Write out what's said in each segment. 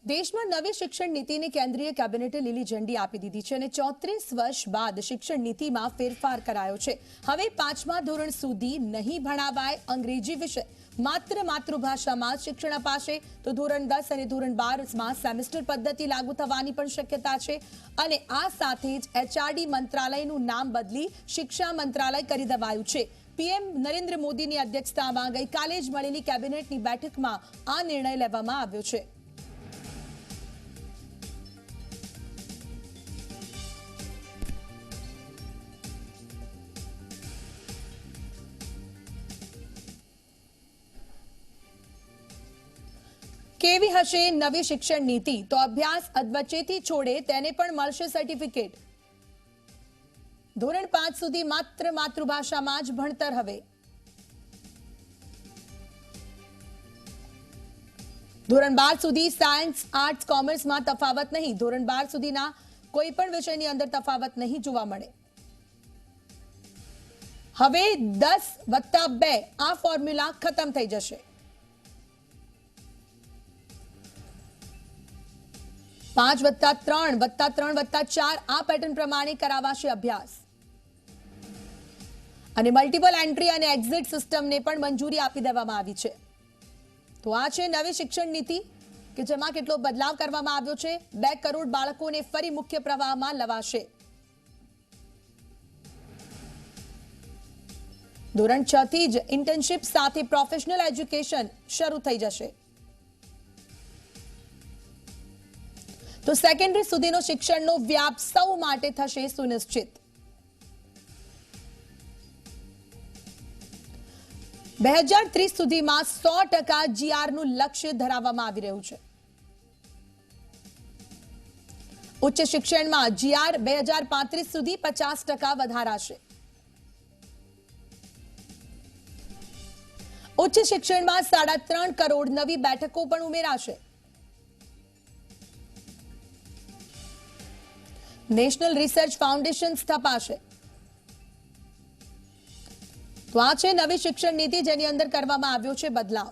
દેશમાં નવી શિક્ષણ નીતિને કેન્દ્રીય કેબિનેટે લીલી ઝંડી આપી દીધી છે અને 34 વર્ષ બાદ શિક્ષણ નીતિમાં ફેરફાર કરાયો છે। હવે 5મા ધોરણ સુધી નહીં ભણાવાય અંગ્રેજી વિષય, માત્ર માતૃભાષામાં શિક્ષણ અપાશે। તો ધોરણ 10 અને ધોરણ 12માં સેમેસ્ટર પદ્ધતિ લાગુ થવાની પણ શક્યતા છે અને આ સાથે જ એચઆરડી મંત્રાલયનું નામ બદલી શિક્ષા મંત્રાલય કરી દેવાયું છે। પીએમ નરેન્દ્ર મોદીની અધ્યક્ષતામાં ગઈકાલે જ મળેલી કેબિનેટની બેઠકમાં આ નિર્ણય લેવામાં આવ્યો છે। કેવી હશે નવી શિક્ષણ નીતિ? તો અભ્યાસ અધવચ્ચેથી છોડે તેને પણ મળશે સર્ટિફિકેટ। ધોરણ 5 સુધી માત્ર માતૃભાષામાં જ ભણતર। હવે ધોરણ 12 સુધી સાયન્સ, આર્ટ્સ, કોમર્સમાં તફાવત નહીં। ધોરણ 12 સુધીના કોઈ પણ વિષયની અંદર તફાવત નહીં જોવા મળે। હવે 10+2 આ ફોર્મ્યુલા ખતમ થઈ જશે। 5+3+3+4 આ પેટર્ન પ્રમાણે કરાવાશે અભ્યાસ અને મલ્ટિપલ એન્ટ્રી અને એક્ઝિટ સિસ્ટમને પણ મંજૂરી આપી દેવામાં આવી છે। તો આ છે નવી શિક્ષણ નીતિ કે જેમાં કેટલો બદલાવ કરવામાં આવ્યો છે। 2 કરોડ બાળકોને ફરી મુખ્ય પ્રવાહમાં લવાશે। ધોરણ 6 થી જ ઇન્ટર્નશિપ સાથે પ્રોફેશનલ એજ્યુકેશન શરૂ થઈ જશે। તો સેકન્ડરી સુધીનો શિક્ષણનો વ્યાપ સૌ માટે થશે સુનિશ્ચિત। 2030 સુધીમાં 100% જીઆરનું લક્ષ્ય ધરાવવામાં આવી રહ્યું છે। ઉચ્ચ શિક્ષણમાં જીઆર 2035 સુધી 50% વધારાશે। ઉચ્ચ શિક્ષણમાં 3.5 કરોડ નવી બેઠકો પણ ઉમેરાશે। નેશનલ રિસર્ચ ફાઉન્ડેશન સ્થપાશે। તો આ છે નવી શિક્ષણ નીતિ જેની અંદર કરવામાં આવ્યો છે બદલાવ।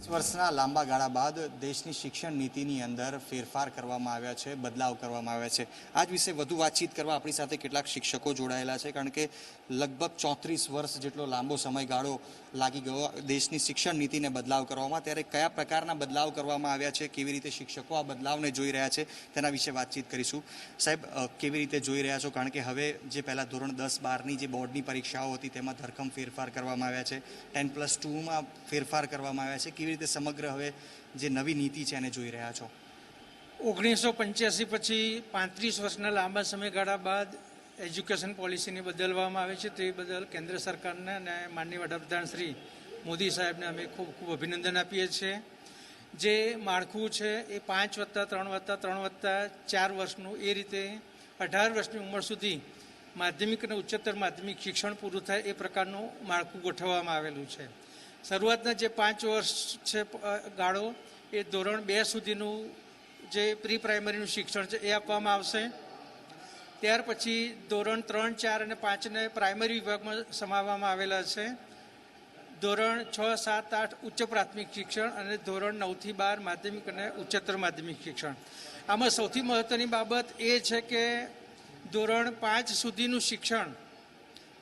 વર્ષના લાંબા ગાળા બાદ દેશની શિક્ષણ નીતિની અંદર ફેરફાર કરવામાં આવ્યા છે, બદલાવ કરવામાં આવ્યા છે। આ જ વિશે વધુ વાતચીત કરવા આપણી સાથે કેટલાક શિક્ષકો જોડાયેલા છે, કારણ કે લગભગ 34 વર્ષ જેટલો લાંબો સમયગાળો લાગી ગયો દેશની શિક્ષણ નીતિને બદલાવ કરવામાં। ત્યારે કયા પ્રકારના બદલાવ કરવામાં આવ્યા છે, કેવી રીતે શિક્ષકો આ બદલાવને જોઈ રહ્યા છે, તેના વિશે વાતચીત કરીશું। સાહેબ, કેવી રીતે જોઈ રહ્યા છો? કારણ કે હવે જે પહેલાં ધોરણ 10-12ની જે બોર્ડની પરીક્ષાઓ હતી તેમાં ધરખમ ફેરફાર કરવામાં આવ્યા છે, 10+2માં ફેરફાર કરવામાં આવ્યા છે। કેવી રીતે સમગ્ર હવે જે નવી નીતિ છે એને જોઈ રહ્યા છો? 1985 પછી 35 વર્ષના લાંબા સમયગાળા બાદ એજ્યુકેશન પોલિસીને બદલવામાં આવે છે। તે બદલ કેન્દ્ર સરકારને અને માનનીય વડાપ્રધાન શ્રી મોદી સાહેબને અમે ખૂબ ખૂબ અભિનંદન આપીએ છીએ। જે માળખું છે એ 5+3+3+4 વર્ષનું, એ રીતે 18 વર્ષની ઉંમર સુધી માધ્યમિક અને ઉચ્ચતર માધ્યમિક શિક્ષણ પૂરું થાય એ પ્રકારનું માળખું ગોઠવવામાં આવેલું છે। શરૂઆતના જે 5 વર્ષ છે ગાળો, એ ધોરણ 2 સુધીનું જે પ્રી પ્રાઇમરીનું શિક્ષણ છે એ આપવામાં આવશે। ત્યાર પછી ધોરણ 3, 4 અને 5ને પ્રાઇમરી વિભાગમાં સમાવવામાં આવેલા છે। ધોરણ 6, 7, 8 ઉચ્ચ પ્રાથમિક શિક્ષણ અને ધોરણ 9થી 12 માધ્યમિક અને ઉચ્ચતર માધ્યમિક શિક્ષણ। આમાં સૌથી મહત્ત્વની બાબત એ છે કે ધોરણ 5 સુધીનું શિક્ષણ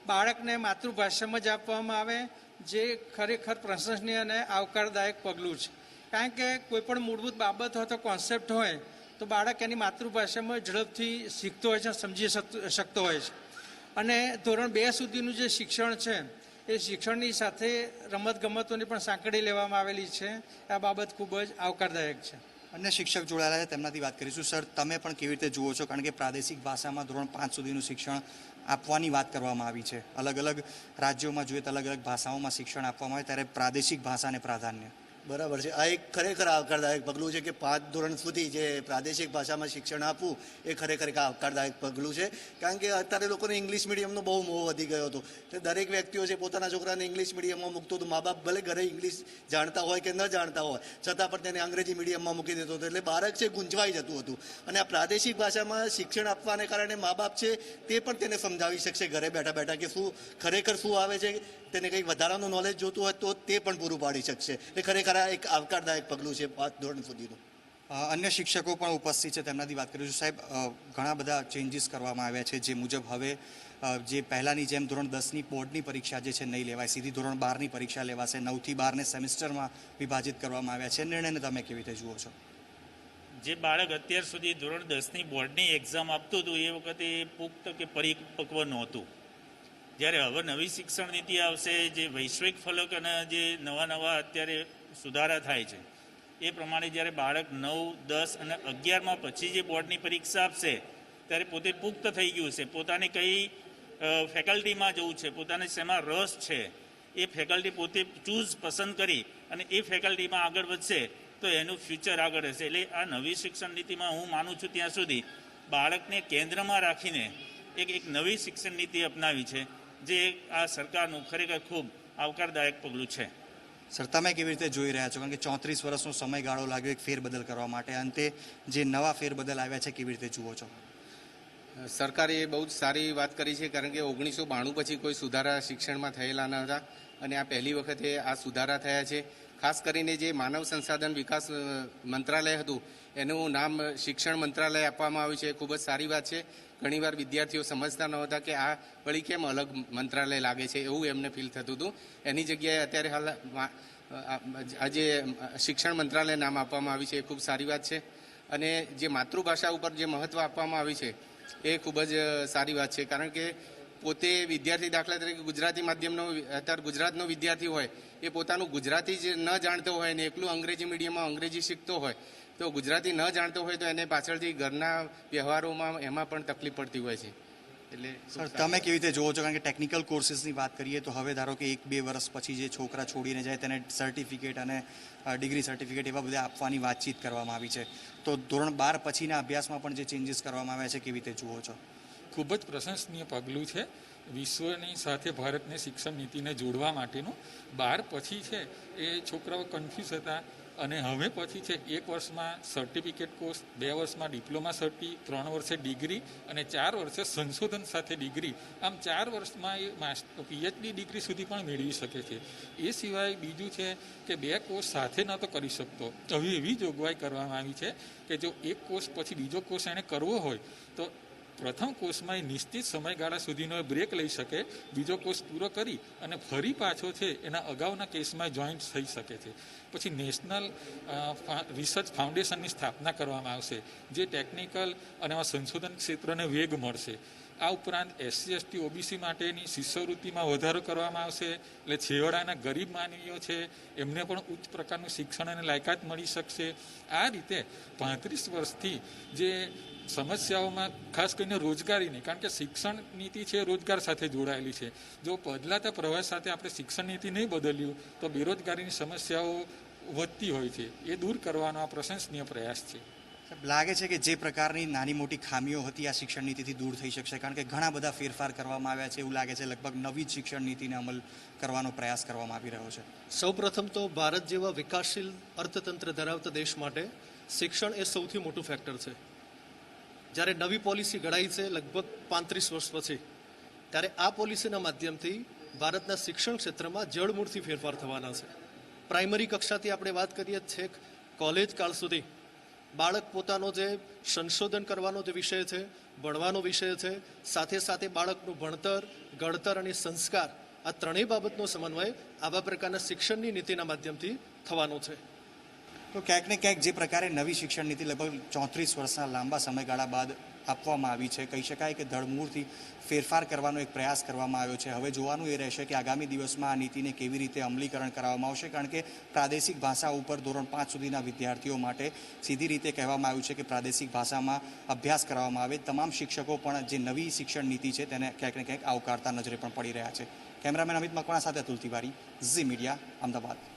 બાળકને માતૃભાષામાં જ આપવામાં આવે, જે ખરેખર પ્રશંસનીય અને આવકારદાયક પગલું છે। કારણ કે કોઈપણ મૂળભૂત બાબત હોય તો કોન્સેપ્ટ હોય તો બાળક એની માતૃભાષામાં ઝડપથી શીખતો હોય છે, સમજી શકતો હોય છે। અને ધોરણ 2 સુધીનું જે શિક્ષણ છે એ શિક્ષણની સાથે રમતગમતોની પણ સાંકળી લેવામાં આવેલી છે। આ બાબત ખૂબ જ આવકારદાયક છે। અન્ય શિક્ષક જોડાયેલા છે, તેમનાથી વાત કરીશું। સર, તમે પણ કેવી રીતે જુઓ છો? કારણ કે પ્રાદેશિક ભાષામાં ધોરણ 5 સુધીનું શિક્ષણ આપવાની વાત કરવામાં આવી છે। અલગ અલગ રાજ્યોમાં જોઈએ તો અલગ અલગ ભાષાઓમાં શિક્ષણ આપવામાં આવે, ત્યારે પ્રાદેશિક ભાષાને પ્રાધાન્ય। બરાબર છે। આ એક ખરેખર આવકારદાયક પગલું છે કે 5 ધોરણ સુધી જે પ્રાદેશિક ભાષામાં શિક્ષણ આપવું એ ખરેખર એક આવકારદાયક પગલું છે। કારણ કે અત્યારે લોકોને ઇંગ્લિશ મીડિયમનો બહુ મોહ વધી ગયો હતો, એટલે દરેક વ્યક્તિઓ છે પોતાના છોકરાને ઇંગ્લિશ મીડિયમમાં મૂકતો હતો। મા બાપ ભલે ઘરે ઇંગ્લિશ જાણતા હોય કે ન જાણતા હોય છતાં પણ તેને અંગ્રેજી મીડિયમમાં મૂકી દેતો હતો, એટલે બાળક છે ગુંચવાઈ જતું હતું। અને આ પ્રાદેશિક ભાષામાં શિક્ષણ આપવાને કારણે મા બાપ છે તે પણ તેને સમજાવી શકશે ઘરે બેઠા બેઠા કે શું ખરેખર શું આવે છે, તેને કંઈક વધારાનું નોલેજ જોતું હોય તો તે પણ પૂરું પાડી શકશે। એ ખરેખર એક આવકારદાયક પગલું છે 5 ધોરણ સુધીનું। અન્ય શિક્ષકો પણ ઉપસ્થિત છે, તેમનાથી વાત કરીશું. સાહેબ, ઘણા બધા ચેન્જીસ કરવામાં આવ્યા છે, જે મુજબ હવે જે પહેલાંની જેમ ધોરણ 10ની બોર્ડની પરીક્ષા જે છે નહીં લેવાય, સીધી ધોરણ 12ની પરીક્ષા લેવાશે. 9થી 12ને સેમિસ્ટરમાં વિભાજિત કરવામાં આવ્યા છે. નિર્ણયને તમે કેવી રીતે જુઓ છો? જે બાળક અત્યાર સુધી ધોરણ 10ની બોર્ડની એક્ઝામ આપતું હતું એ વખતે પુખ્ત કે પરિપક્વ નહોતું. જ્યારે હવે નવી શિક્ષણ નીતિ આવશે, જે વૈશ્વિક ફલક અને જે નવા અત્યારે સુધારા થાય છે એ પ્રમાણે જ્યારે બાળક 9, 10 અને 11માં પછી જે બોર્ડની પરીક્ષા આપશે ત્યારે પોતે પુખ્ત થઈ ગયું છે. પોતાને કઈ ફેકલ્ટીમાં જવું છે, પોતાને શેમાં રસ છે એ ફેકલ્ટી પોતે પસંદ કરી અને એ ફેકલ્ટીમાં આગળ વધશે તો એનું ફ્યુચર આગળ હશે. એટલે આ નવી શિક્ષણ નીતિમાં હું માનું છું ત્યાં સુધી બાળકને કેન્દ્રમાં રાખીને એક નવી શિક્ષણ નીતિ અપનાવી છે, જે આ સરકારનું ખરેખર ખૂબ આવકારદાયક પગલું છે. સર, તમે કેવી રીતે જોઈ રહ્યા છો? કારણ કે 34 વર્ષનો સમયગાળો લાગ્યો એક ફેરબદલ કરવા માટે, અંતે જે નવા ફેરબદલ આવ્યા છે કેવી રીતે જુઓ છો? સરકારે બહુ જ સારી વાત કરી છે, કારણ કે 1992 પછી કોઈ સુધારા શિક્ષણમાં થયેલા ન હતા અને આ પહેલી વખતે આ સુધારા થયા છે. ખાસ કરીને જે માનવ સંસાધન વિકાસ મંત્રાલય હતું એનું નામ શિક્ષણ મંત્રાલય આપવામાં આવ્યું છે, એ ખૂબ જ સારી વાત છે. ઘણીવાર વિદ્યાર્થીઓ સમજતા નહોતા કે આ વળી કેમ અલગ મંત્રાલય લાગે છે, એવું એમને ફીલ થતું હતું. એની જગ્યાએ અત્યારે હાલ આજે શિક્ષણ મંત્રાલય નામ આપવામાં આવ્યું છે, એ ખૂબ સારી વાત છે. અને જે માતૃભાષા ઉપર જે મહત્ત્વ આપવામાં આવ્યું છે એ ખૂબ જ સારી વાત છે, કારણ કે પોતે વિદ્યાર્થી, દાખલા તરીકે ગુજરાતી માધ્યમનો અત્યારે ગુજરાતનો વિદ્યાર્થી હોય, એ પોતાનું ગુજરાતી જ ન જાણતો હોય ને એકલું અંગ્રેજી મીડિયમમાં અંગ્રેજી શીખતો હોય તો ગુજરાતી ન જાણતો હોય તો એને પાછળથી ઘરના વ્યવહારોમાં એમાં પણ તકલીફ પડતી હોય છે. એટલે સર, તમે કેવી રીતે જુઓ છો? કારણ કે ટેકનિકલ કોર્સીસની વાત કરીએ તો હવે ધારો કે 1-2 વર્ષ પછી જે છોકરા છોડીને જાય તેને સર્ટિફિકેટ અને ડિગ્રી સર્ટિફિકેટ એવા બધા આપવાની વાતચીત કરવામાં આવી છે, તો ધોરણ 12 પછીના અભ્યાસમાં પણ જે ચેન્જીસ કરવામાં આવ્યા છે કેવી રીતે જુઓ છો? ખૂબ જ પ્રશંસનીય પગલું છે વિશ્વની સાથે ભારતની શિક્ષણ નીતિને જોડવા માટેનું. 12 પછી છે એ છોકરાઓ કન્ફ્યુઝ હતા અને હવે પછી છે 1 વર્ષમાં સર્ટિફિકેટ કોર્સ, 2 વર્ષમાં ડિપ્લોમા સર્ટી, 3 વર્ષે ડિગ્રી અને 4 વર્ષે સંશોધન સાથે ડિગ્રી. આમ 4 વર્ષમાં એ પીએચડી ડિગ્રી સુધી પણ મેળવી શકે છે. એ સિવાય બીજું છે કે 2 કોર્સ સાથે ન તો કરી શકતો. હવે એવી જોગવાઈ કરવામાં આવી છે કે જો એક કોર્સ પછી બીજો કોર્સ એણે કરવો હોય તો પ્રથમ કોર્સમાં એ નિશ્ચિત સમયગાળા સુધીનો બ્રેક લઈ શકે, બીજો કોર્સ પૂરો કરી અને ફરી પાછો છે એના અગાઉના કેસમાં જોઈન્ટ થઈ શકે છે. પછી નેશનલ રિસર્ચ ફાઉન્ડેશનની સ્થાપના કરવામાં આવશે, જે ટેકનિકલ અને સંશોધન ક્ષેત્રને વેગ મળશે. આ ઉપરાંત SC, ST, OBC માટેની શિષ્યવૃત્તિમાં વધારો કરવામાં આવશે, એટલે છેવાડાના ગરીબ માનવીઓ છે એમને પણ ઉચ્ચ પ્રકારનું શિક્ષણ અને લાયકાત મળી શકશે. આ રીતે 35 વર્ષથી જે સમસ્યાઓમાં ખાસ કરીને રોજગારીની, કારણ કે શિક્ષણ નીતિ છે રોજગાર સાથે જોડાયેલી છે. જો બદલાતા પ્રવાસ સાથે આપણે શિક્ષણ નીતિ નહીં બદલ્યું તો બેરોજગારીની સમસ્યાઓ વધતી હોય છે. એ દૂર કરવાનો આ પ્રશંસનીય પ્રયાસ છે. લાગે છે કે જે પ્રકારની નાની મોટી ખામીઓ હતી આ શિક્ષણ નીતિથી દૂર થઈ શકશે? કારણ કે ઘણા બધા ફેરફાર કરવામાં આવ્યા છે, એવું લાગે છે લગભગ નવી જ શિક્ષણ નીતિને અમલ કરવાનો પ્રયાસ કરવામાં આવી રહ્યો છે. સૌપ્રથમ તો ભારત જેવા વિકાસશીલ અર્થતંત્ર ધરાવતા દેશ માટે શિક્ષણ એ સૌથી મોટું ફેક્ટર છે. જ્યારે નવી પોલિસી ઘડાઈ છે લગભગ 35 વર્ષ પછી, ત્યારે આ પોલિસીના માધ્યમથી ભારતના શિક્ષણ ક્ષેત્રમાં જડમૂળથી ફેરફાર થવાના છે. પ્રાઇમરી કક્ષાથી આપણે વાત કરીએ છેક કોલેજ કાળ સુધી બાળક પોતાનો જે સંશોધન કરવાનો જે વિષય છે, ભણવાનો વિષય છે, સાથે સાથે બાળકનું ભણતર, ગણતર અને સંસ્કાર, આ ત્રણેય બાબતનો સમન્વય આવા પ્રકારના શિક્ષણની નીતિના માધ્યમથી થવાનો છે. તો ક્યાંક ને ક્યાંક જે પ્રકારે નવી શિક્ષણ નીતિ લગભગ 34 વર્ષના લાંબા સમયગાળા બાદ આપવામાં આવી છે, કહી શકાય કે ધડમૂળથી ફેરફાર કરવાનો એક પ્રયાસ કરવામાં આવ્યો છે. હવે જોવાનું એ રહેશે કે આગામી દિવસમાં આ નીતિને કેવી રીતે અમલીકરણ કરવામાં આવશે, કારણ કે પ્રાદેશિક ભાષા ઉપર ધોરણ 5 સુધીના વિદ્યાર્થીઓ માટે સીધી રીતે કહેવામાં આવ્યું છે કે પ્રાદેશિક ભાષામાં અભ્યાસ કરવામાં આવે. તમામ શિક્ષકો પણ જે નવી શિક્ષણ નીતિ છે તેને ક્યાંક ને ક્યાંક આવકારતા નજરે પણ પડી રહ્યા છે. કેમેરામેન અમિત મકવાણા સાથે અતુલ તિવારી, ઝી મીડિયા, અમદાવાદ.